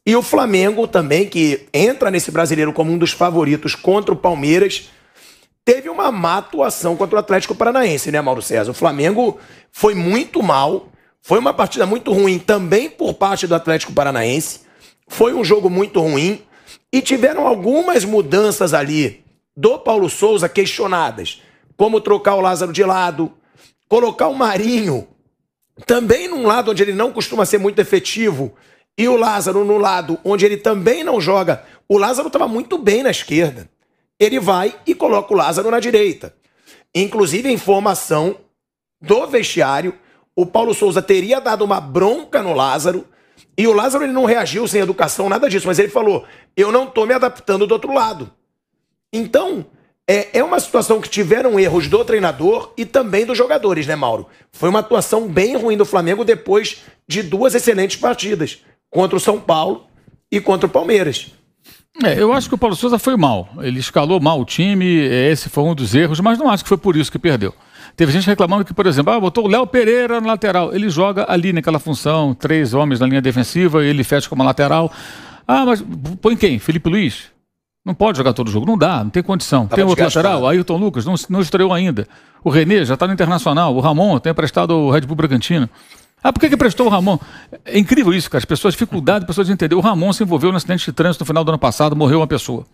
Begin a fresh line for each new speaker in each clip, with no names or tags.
E o Flamengo também, que entra nesse brasileiro como um dos favoritos contra o Palmeiras, teve uma má atuação contra o Atlético Paranaense, né, Mauro César? O Flamengo foi muito mal, foi uma partida muito ruim também por parte do Atlético Paranaense, foi um jogo muito ruim e tiveram algumas mudanças ali do Paulo Souza questionadas, como trocar o Lázaro de lado, colocar o Marinho também num lado onde ele não costuma ser muito efetivo e o Lázaro no lado onde ele também não joga. O Lázaro estava muito bem na esquerda. Ele vai e coloca o Lázaro na direita. Inclusive, a informação do vestiário, o Paulo Souza teria dado uma bronca no Lázaro e o Lázaro ele não reagiu sem educação, nada disso, mas ele falou, eu não estou me adaptando do outro lado. Então, é uma situação que tiveram erros do treinador e também dos jogadores, né, Mauro? Foi uma atuação bem ruim do Flamengo depois de duas excelentes partidas, contra o São Paulo e contra o Palmeiras.
Eu acho que o Paulo Souza foi mal. Ele escalou mal o time, esse foi um dos erros, mas não acho que foi por isso que perdeu. Teve gente reclamando que, por exemplo, botou o Léo Pereira no lateral. Ele joga ali naquela função, 3 homens na linha defensiva, ele fecha como lateral. Mas põe quem? Felipe Luiz? Não pode jogar todo o jogo, não dá, não tem condição. Tem outro lateral, Ayrton Lucas, não estreou ainda. O René já está no Internacional, o Ramon tem emprestado ao Red Bull Bragantino. Por que prestou o Ramon? É incrível isso, cara. As pessoas, dificuldade de pessoas entender. O Ramon se envolveu no acidente de trânsito no final do ano passado, morreu uma pessoa.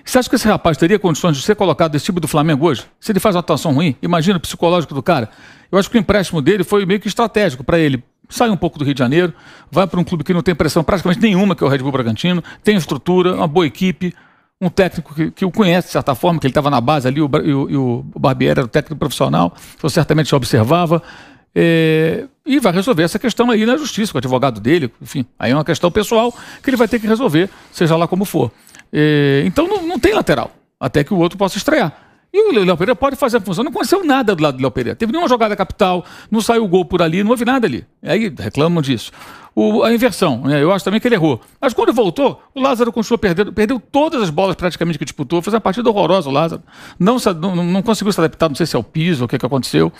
Você acha que esse rapaz teria condições de ser colocado desse tipo do Flamengo hoje? Se ele faz uma atuação ruim, imagina o psicológico do cara. Eu acho que o empréstimo dele foi meio que estratégico para ele. Sai um pouco do Rio de Janeiro, vai para um clube que não tem pressão praticamente nenhuma, que é o Red Bull Bragantino, tem estrutura, uma boa equipe, um técnico que o conhece de certa forma, que ele estava na base ali, e o Barbieri era o técnico profissional, então certamente já observava. E vai resolver essa questão aí na justiça, com o advogado dele, enfim, aí é uma questão pessoal que ele vai ter que resolver, seja lá como for. Então não tem lateral, até que o outro possa estrear. E o Léo Pereira pode fazer a função. Não aconteceu nada do lado do Léo Pereira. Teve nenhuma jogada capital, não saiu gol por ali, não houve nada ali. Aí reclamam disso. A inversão, né? Eu acho também que ele errou. Mas quando voltou, o Lázaro continuou perdendo. Perdeu todas as bolas praticamente que disputou. Fez uma partida horrorosa o Lázaro. Não conseguiu se adaptar, não sei se é o piso, o que aconteceu.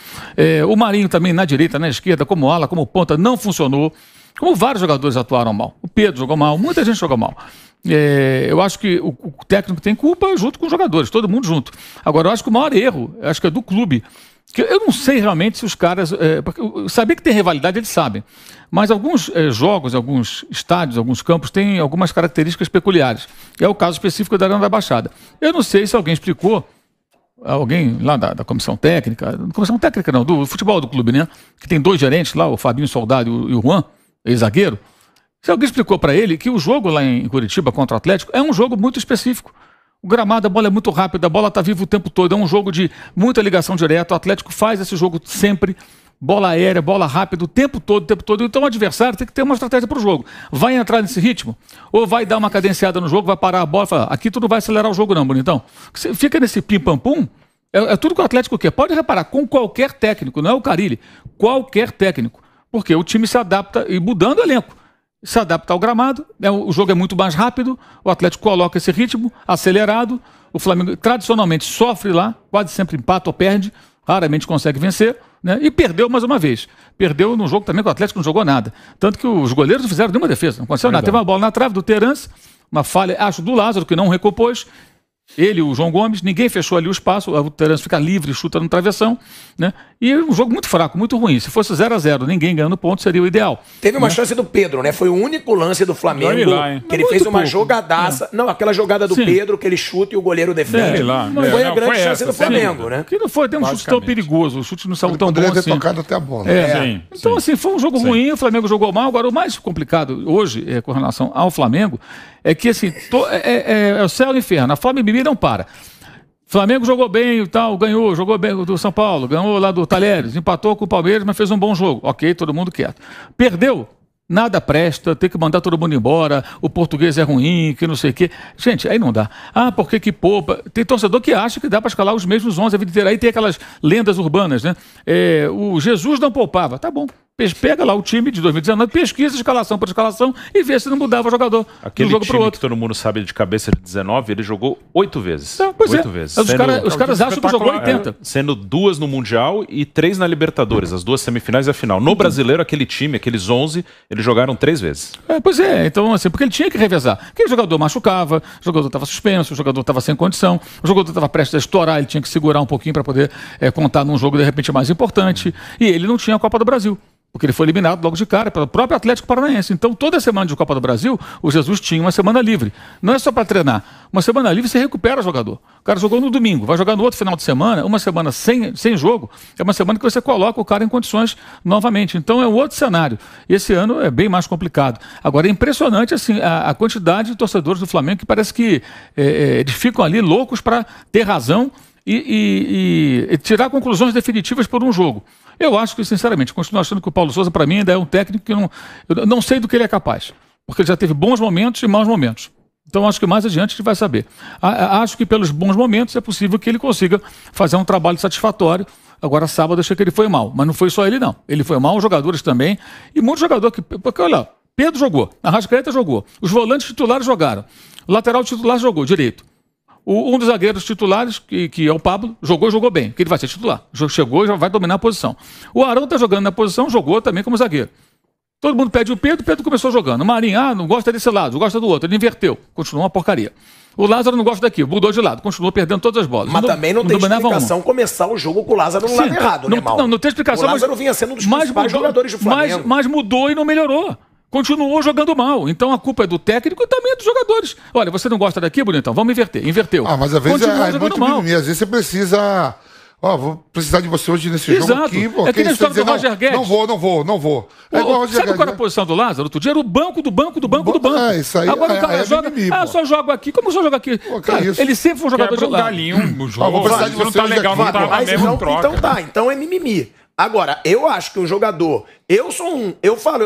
O Marinho também na direita, na esquerda, como ala, como ponta, não funcionou. Como vários jogadores atuaram mal. O Pedro jogou mal, muita gente jogou mal. Eu acho que o técnico tem culpa junto com os jogadores, todo mundo junto. Agora, eu acho que o maior erro, acho que é do clube, que eu não sei realmente se os caras... saber que tem rivalidade, eles sabem. Mas alguns jogos, alguns estádios, alguns campos têm algumas características peculiares. É o caso específico da Arena da Baixada. Eu não sei se alguém explicou, alguém lá da comissão técnica não, do futebol do clube, né? Que tem 2 gerentes lá, o Fabinho Soldado e o Juan, ex-zagueiro. Se alguém explicou para ele que o jogo lá em Curitiba contra o Atlético é um jogo muito específico. O gramado, a bola é muito rápida, a bola está viva o tempo todo, é um jogo de muita ligação direta. O Atlético faz esse jogo sempre, bola aérea, bola rápida, o tempo todo. Então o adversário tem que ter uma estratégia para o jogo. Vai entrar nesse ritmo? Ou vai dar uma cadenciada no jogo, vai parar a bola e falar, aqui tu não vai acelerar o jogo não, bonitão. Você fica nesse pim-pam-pum, é tudo que o Atlético quer. Pode reparar, com qualquer técnico, não é o Carille, qualquer técnico. Porque o time se adapta, e mudando o elenco, se adapta ao gramado, o jogo é muito mais rápido, o Atlético coloca esse ritmo acelerado, o Flamengo tradicionalmente sofre lá, quase sempre empata ou perde, raramente consegue vencer, né? E perdeu mais uma vez. Perdeu no jogo também que o Atlético não jogou nada. Tanto que os goleiros não fizeram nenhuma defesa, não aconteceu nada. Teve uma bola na trave do Terence, uma falha, acho, do Lázaro, que não recompôs. Ele, o João Gomes, ninguém fechou ali o espaço, o Terence fica livre, chuta no travessão, né? E um jogo muito fraco, muito ruim. Se fosse 0-0, ninguém ganhando ponto, seria o ideal.
Teve uma chance do Pedro, né? Foi o único lance do Flamengo que ele fez uma jogadaça. Não, aquela jogada do Pedro que ele chuta e o goleiro defende. Não foi a grande chance do Flamengo, né?
Que não foi, tem um chute tão perigoso, o chute não saiu tão bom
poderia ter
assim.
tocado até a bola.
Então, assim, foi um jogo ruim, o Flamengo jogou mal. Agora, o mais complicado hoje, com relação ao Flamengo, é que, assim, é o céu e o inferno. A fome e bebida não para. Flamengo jogou bem e tal, ganhou, jogou bem do São Paulo, ganhou lá do Talheres, empatou com o Palmeiras, mas fez um bom jogo. Ok, todo mundo quieto. Perdeu, nada presta, tem que mandar todo mundo embora, o português é ruim, que não sei o quê. Gente, aí não dá. Por que poupa? Tem torcedor que acha que dá para escalar os mesmos 11 a vida inteira. Aí tem aquelas lendas urbanas, né? O Jesus não poupava. Tá bom. Pega lá o time de 2019, pesquisa escalação por escalação e vê se não mudava o jogador
Aquele
de um jogo para o outro.
Que todo mundo sabe de cabeça de 19, ele jogou 8 vezes.
Pois
8 vezes.
Os caras acham que jogou 80.
Sendo 2 no Mundial e 3 na Libertadores, as 2 semifinais e a final. No Brasileiro, aquele time, aqueles 11, eles jogaram 3 vezes.
Então assim, porque ele tinha que revezar. Porque o jogador machucava, o jogador estava suspenso, o jogador estava sem condição, o jogador estava prestes a estourar, ele tinha que segurar um pouquinho para poder contar num jogo de repente mais importante. E ele não tinha a Copa do Brasil. Porque ele foi eliminado logo de cara pelo próprio Atlético Paranaense. Então, toda semana de Copa do Brasil, o Jesus tinha uma semana livre. Não é só para treinar. Uma semana livre você recupera o jogador. O cara jogou no domingo, vai jogar no outro final de semana. Uma semana sem jogo, é uma semana que você coloca o cara em condições novamente. Então, é um outro cenário. Esse ano é bem mais complicado. Agora, é impressionante assim, a quantidade de torcedores do Flamengo que parece que eles ficam ali loucos para ter razão e tirar conclusões definitivas por um jogo. Eu acho que, sinceramente, continuo achando que o Paulo Sousa, para mim, ainda é um técnico que eu não sei do que ele é capaz. Porque ele já teve bons momentos e maus momentos. Então, acho que mais adiante a gente vai saber. Acho que pelos bons momentos é possível que ele consiga fazer um trabalho satisfatório. Agora, sábado, eu achei que ele foi mal. Mas não foi só ele, não. Ele foi mal, os jogadores também. E muitos jogadores que... Porque, olha, Pedro jogou, Arrascaeta jogou, os volantes titulares jogaram, o lateral titular jogou direito. Um dos zagueiros titulares, que é o Pablo, jogou bem, que ele vai ser titular. Chegou e já vai dominar a posição. O Arão está jogando na posição, jogou também como zagueiro. Todo mundo pede o Pedro começou jogando. O Marinho, não gosta desse lado, gosta do outro. Ele inverteu, continuou uma porcaria. O Lázaro não gosta daqui, mudou de lado, continuou perdendo todas as bolas.
Mas também não tem explicação começar o jogo com o Lázaro no lado errado, né, Mauro?
Não tem explicação.
O Lázaro vinha sendo um dos principais jogadores do Flamengo.
Mas mudou e não melhorou. Continuou jogando mal. Então a culpa é do técnico e também é dos jogadores. Olha, você não gosta daqui, bonitão? Vamos inverter. Inverteu.
Mas às vezes é muito mimimi. Às vezes você precisa... vou precisar de você hoje nesse jogo aqui.
É que nem a história do Roger Guedes.
Não vou.
Sabe qual era a posição do Lázaro? Outro dia era o banco do banco.
Isso aí.
Agora o cara joga... só jogo aqui. Como só joga aqui? Cara, ele sempre foi um jogador de lado.
Galinho, jogo.
Vou precisar de você
não tá legal, não tá na mesma troca.
Então é mimimi. Agora, eu acho que um jogador... Eu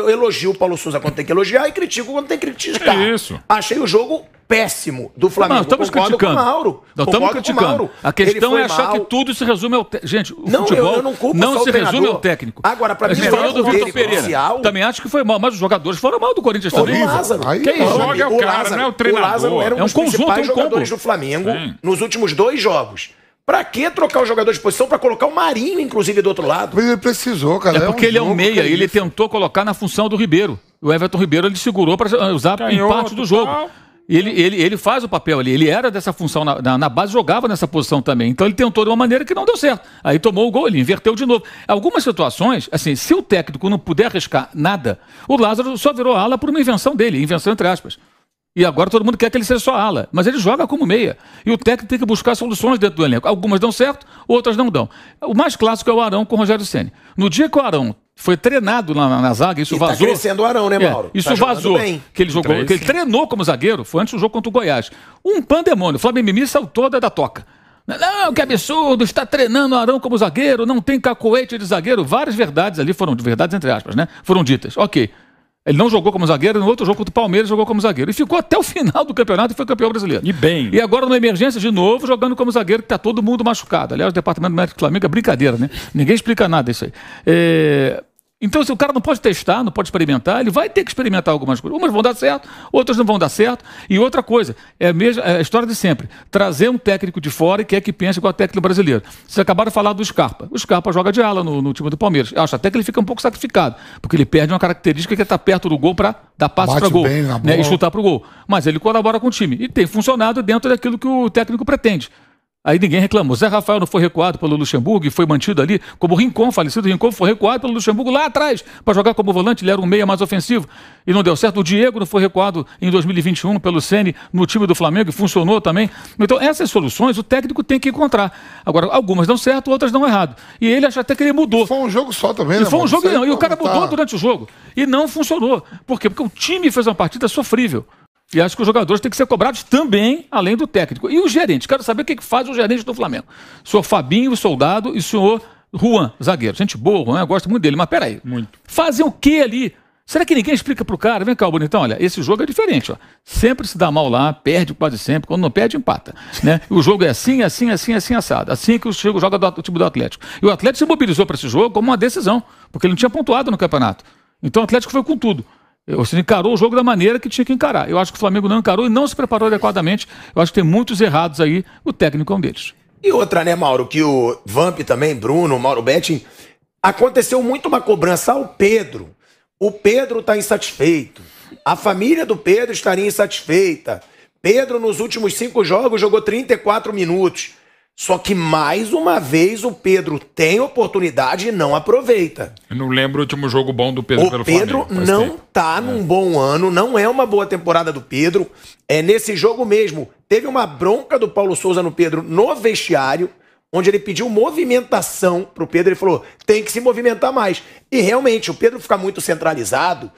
elogio o Paulo Sousa quando tem que elogiar e critico quando tem que criticar.
Isso.
Achei o jogo péssimo do Flamengo.
Não, estamos criticando.
Não estamos criticando.
A questão é achar que tudo se resume ao técnico. Gente, o futebol
eu não culpo
não
só
se
o
resume ao técnico.
Agora, para mim,
você falou do Vitor Pereira. Também acho que foi mal, mas os jogadores foram mal do Corinthians também.
O Lázaro.
Quem
joga é o cara, não é o treinador.
O Lázaro era um dos principais jogadores do Flamengo nos últimos 2 jogos. Pra que trocar o jogador de posição? Pra colocar o Marinho, inclusive, do outro lado.
Mas ele precisou, cara.
É porque ele é um meia e ele tentou colocar na função do Ribeiro. O Everton Ribeiro ele segurou para usar em parte do jogo. E ele faz o papel ali. Ele era dessa função na base, jogava nessa posição também. Então ele tentou de uma maneira que não deu certo. Aí tomou o gol, ele inverteu de novo. Algumas situações, assim, se o técnico não puder arriscar nada, o Lázaro só virou ala por uma invenção dele, invenção entre aspas. E agora todo mundo quer que ele seja só ala. Mas ele joga como meia. E o técnico tem que buscar soluções dentro do elenco. Algumas dão certo, outras não dão. O mais clássico é o Arão com o Rogério Ceni. No dia que o Arão foi treinado na zaga, isso vazou.
Tá crescendo o Arão, né, Mauro?
Isso vazou. Que ele jogou, que ele treinou como zagueiro, foi antes do jogo contra o Goiás. Um pandemônio. O Flamengo Mimi saiu toda da toca. Não, que absurdo, está treinando o Arão como zagueiro, não tem cacoete de zagueiro. Várias verdades ali foram, verdades entre aspas, né? Foram ditas. Ok. Ele não jogou como zagueiro, no outro jogo contra o Palmeiras jogou como zagueiro. E ficou até o final do campeonato e foi campeão brasileiro.
E bem.
E agora, numa emergência, de novo, jogando como zagueiro, que está todo mundo machucado. Aliás, o Departamento Médico do Flamengo é brincadeira, né? Ninguém explica nada disso aí. Então, se o cara não pode testar, não pode experimentar, ele vai ter que experimentar algumas coisas. Umas vão dar certo, outras não vão dar certo. E outra coisa, é a história de sempre. Trazer um técnico de fora e quer que pense igual o técnico brasileiro. Vocês acabaram de falar do Scarpa. O Scarpa joga de ala no time do Palmeiras. Eu acho até que ele fica um pouco sacrificado, porque ele perde uma característica que é estar perto do gol para dar passe para gol, né, e chutar para o gol. Mas ele colabora com o time. E tem funcionado dentro daquilo que o técnico pretende. Aí ninguém reclama. O Zé Rafael não foi recuado pelo Luxemburgo e foi mantido ali, como o Rincon, falecido Rincon, foi recuado pelo Luxemburgo lá atrás, para jogar como volante, ele era um meia mais ofensivo, e não deu certo. O Diego não foi recuado em 2021 pelo Ceni no time do Flamengo, e funcionou também. Então essas soluções o técnico tem que encontrar. Agora, algumas dão certo, outras dão errado. E ele acha até que ele mudou.
E foi um jogo só também, né?
Foi um jogo, não. E o cara mudou durante o jogo. E não funcionou. Por quê? Porque o time fez uma partida sofrível. E acho que os jogadores têm que ser cobrados também, além do técnico. E os gerentes? Quero saber o que faz o gerente do Flamengo. O senhor Fabinho, Soldado, e o senhor Juan, zagueiro. Gente boa, Juan, eu gosto muito dele, mas peraí.
Muito.
Fazem o que ali? Será que ninguém explica pro cara? Vem cá, bonitão, olha, esse jogo é diferente, ó. Sempre se dá mal lá, perde quase sempre. Quando não perde, empata. Né? O jogo é assim, assado. Assim que o Chico joga o time do Atlético. E o Atlético se mobilizou para esse jogo como uma decisão, porque ele não tinha pontuado no campeonato. Então o Atlético foi com tudo. Ou seja, encarou o jogo da maneira que tinha que encarar. Eu acho que o Flamengo não encarou e não se preparou adequadamente. Eu acho que tem muitos errados aí, o técnico é um deles.
E outra, né, Mauro, que o Vamp também, Bruno, Mauro Betting, aconteceu muito uma cobrança ao Pedro. O Pedro está insatisfeito. A família do Pedro estaria insatisfeita. Pedro, nos últimos 5 jogos, jogou 34 minutos. Só que, mais uma vez, o Pedro tem oportunidade e não aproveita.
Eu não lembro o último jogo bom do Pedro pelo Flamengo.
O Pedro não tá num bom ano, não é uma boa temporada do Pedro. É nesse jogo mesmo. Teve uma bronca do Paulo Souza no Pedro no vestiário, onde ele pediu movimentação pro Pedro. Ele falou, tem que se movimentar mais. E realmente, o Pedro fica muito centralizado.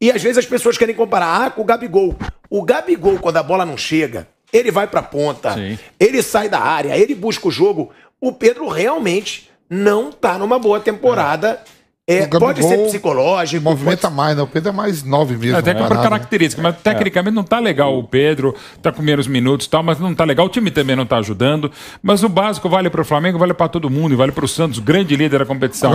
E às vezes as pessoas querem comparar com o Gabigol. O Gabigol, quando a bola não chega, ele vai pra ponta, ele sai da área, ele busca o jogo. O Pedro realmente não tá numa boa temporada. Pode ser psicológico.
Movimenta mais, né? O Pedro é mais 9 mesmo.
Até por característica, mas tecnicamente não tá legal o Pedro, tá com menos minutos e tal, mas não tá legal. O time também não tá ajudando. Mas o básico vale pro Flamengo, vale pra todo mundo, e vale pro Santos, grande líder da competição.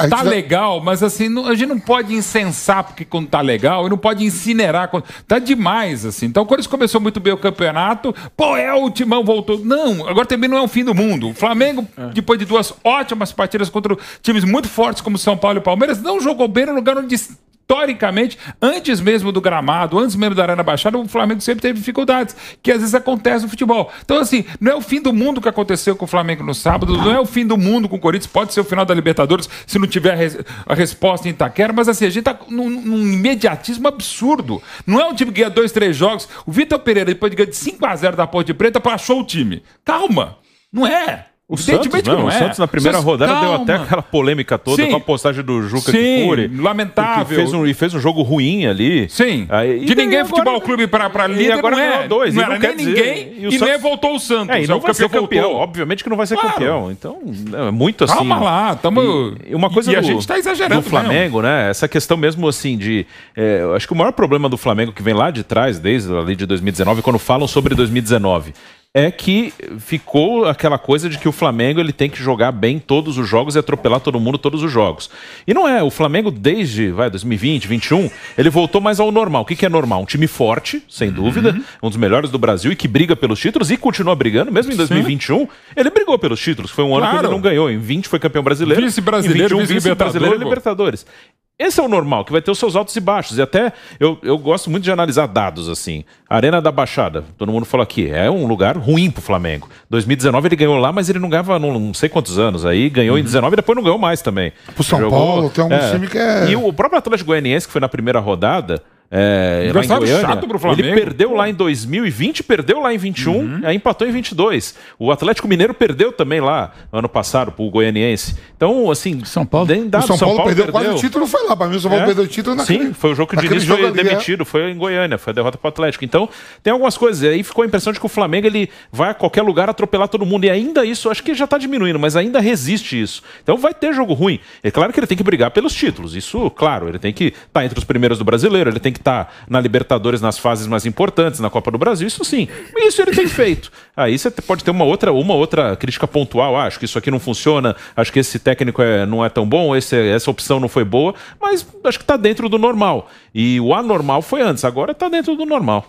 Tá legal, mas assim, a gente não pode incensar porque quando tá legal, e não pode incinerar quando. Tá demais, assim. Então, quando isso começou muito bem o campeonato, o Timão voltou. Não, agora também não é o fim do mundo. O Flamengo, depois de 2 ótimas partidas contra times muito fortes como São Paulo e Palmeiras, não jogou bem no lugar onde, historicamente, antes mesmo do gramado, antes mesmo da Arena Baixada, o Flamengo sempre teve dificuldades, que às vezes acontece no futebol. Então, assim, não é o fim do mundo que aconteceu com o Flamengo no sábado, não é o fim do mundo com o Corinthians, pode ser o final da Libertadores se não tiver a resposta em Itaquera, mas assim, a gente tá num imediatismo absurdo. Não é um time que ganha 2, 3 jogos. O Vitor Pereira, depois de ganhar de 5-0 da Ponte Preta, achou o time. Calma, não é.
O Santos na primeira rodada deu até aquela polêmica toda com a postagem do Juca Kfouri.
Lamentável.
E fez um jogo ruim ali.
Sim. De ninguém futebol clube pra líder,
agora ganhou 2.
Não era nem ninguém e nem voltou o Santos.
E não vai ser campeão. Obviamente que não vai ser campeão. Então, é muito assim.
Calma lá.
Uma coisa
a gente tá exagerando.
Do Flamengo, né? Essa questão mesmo assim de... acho que o maior problema do Flamengo que vem lá de trás, desde ali de 2019, quando falam sobre 2019... é que ficou aquela coisa de que o Flamengo ele tem que jogar bem todos os jogos e atropelar todo mundo todos os jogos. E não é. O Flamengo desde 2020, 2021, ele voltou mais ao normal. O que é normal? Um time forte, sem dúvida, um dos melhores do Brasil e que briga pelos títulos e continua brigando. Mesmo em 2021, ele brigou pelos títulos. Foi um ano que ele não ganhou. Em 20 foi campeão brasileiro.
Vice-brasileiro,
vice-brasileiro e Libertadores. Esse é o normal, que vai ter os seus altos e baixos. E até eu gosto muito de analisar dados assim. Arena da Baixada, todo mundo falou aqui, é um lugar ruim pro Flamengo. 2019 ele ganhou lá, mas ele não ganhava não sei quantos anos. Aí ganhou em 19 e depois não ganhou mais também.
Pro São Paulo, tem um time que é...
E o próprio Atlético Goianiense, que foi na primeira rodada... lá em Goiânia,
chato pro Flamengo.
Ele perdeu lá em 2020, perdeu lá em 21, aí empatou em 22. O Atlético Mineiro perdeu também lá ano passado pro Goianiense. Então, assim,
São Paulo
o São Paulo perdeu quase o título, foi lá. Para mim, o São Paulo perdeu o título naquele.
Sim, foi o jogo que o Diniz foi demitido, foi em Goiânia, foi a derrota pro Atlético. Então, tem algumas coisas. E aí ficou a impressão de que o Flamengo ele vai a qualquer lugar atropelar todo mundo. E ainda isso, acho que já tá diminuindo, mas ainda resiste isso. Então vai ter jogo ruim. É claro que ele tem que brigar pelos títulos. Isso, claro, ele tem que estar entre os primeiros do Brasileiro, ele tem que estar na Libertadores nas fases mais importantes, na Copa do Brasil, isso sim. Isso ele tem feito. Aí você pode ter uma outra crítica pontual. Acho que isso aqui não funciona, acho que esse técnico não é tão bom, essa opção não foi boa, mas acho que está dentro do normal. E o anormal foi antes, agora está dentro do normal.